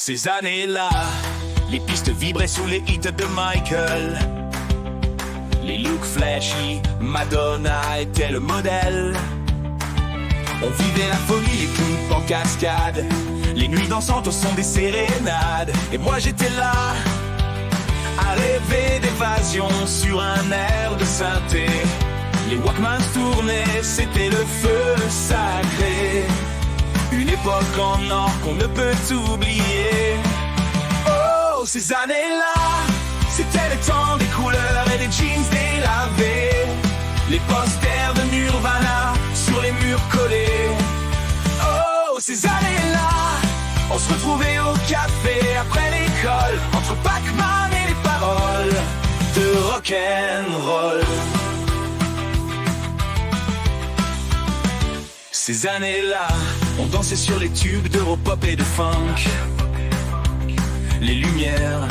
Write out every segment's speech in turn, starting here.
Ces années-là, les pistes vibraient sous les hits de Michael. Les looks flashy, Madonna était le modèle. On vivait la folie, les clips en cascade, les nuits dansantes au son des sérénades. Et moi j'étais là, à rêver d'évasion sur un air de synthé. Les Walkman tournaient, c'était le feu sacré. Une époque en or qu'on ne peut oublier. Oh, ces années-là, c'était le temps des couleurs et des jeans délavés. Les posters de Nirvana sur les murs collés. Oh, ces années-là, on se retrouvait au café après l'école, entre Pac-Man et les paroles de rock'n'roll. Ces années-là, on dansait sur les tubes d'Europop et de funk. Les lumières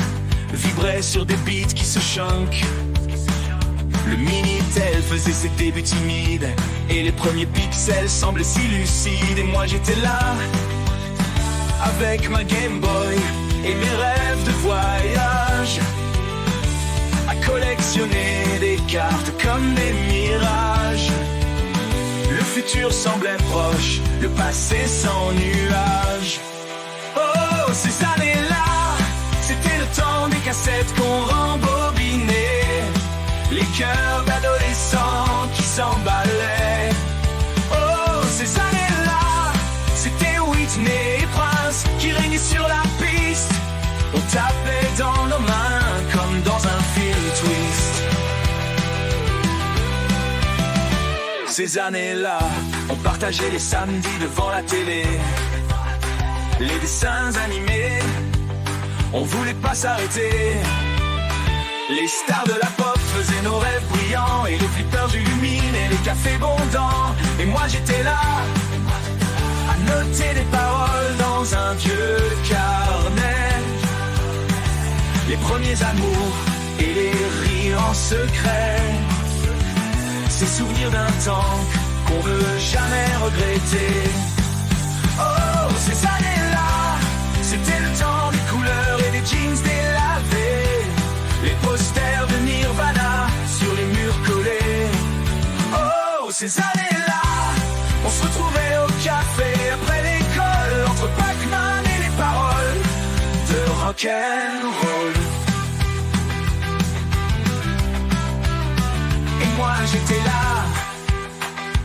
vibraient sur des beats qui se chunk. Le Minitel faisait ses débuts timides et les premiers pixels semblaient si lucides. Et moi j'étais là, avec ma Game Boy et mes rêves de voyage, à collectionner des cartes comme des mirages. Le futur semblait proche, le passé sans nuage. Oh, ces années-là, c'était le temps des cassettes qu'on rembobinait, les cœurs d'adolescents qui s'emballaient. Oh, ces années-là, c'était Whitney et Prince qui régnaient sur la piste. On tapait dans nos mains comme dans un film twist. Ces années-là, on partageait les samedis devant la télé, les dessins animés, on voulait pas s'arrêter. Les stars de la pop faisaient nos rêves brillants, et les flippers illuminaient les cafés bondants. Et moi j'étais là, à noter des paroles dans un vieux carnet, les premiers amours et les rires en secret. Ces souvenirs d'un temps qu'on veut jamais regretter. Oh, ces années-là, c'était le temps des couleurs et des jeans délavés, les posters de Nirvana sur les murs collés. Oh, ces années-là, on se retrouvait au café après l'école, entre Pac-Man et les paroles de rock'n'roll. Moi j'étais là,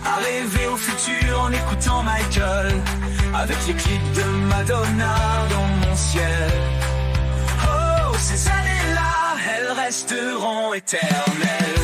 à rêver au futur en écoutant Michael, avec les clips de Madonna dans mon ciel. Oh, ces années-là, elles resteront éternelles.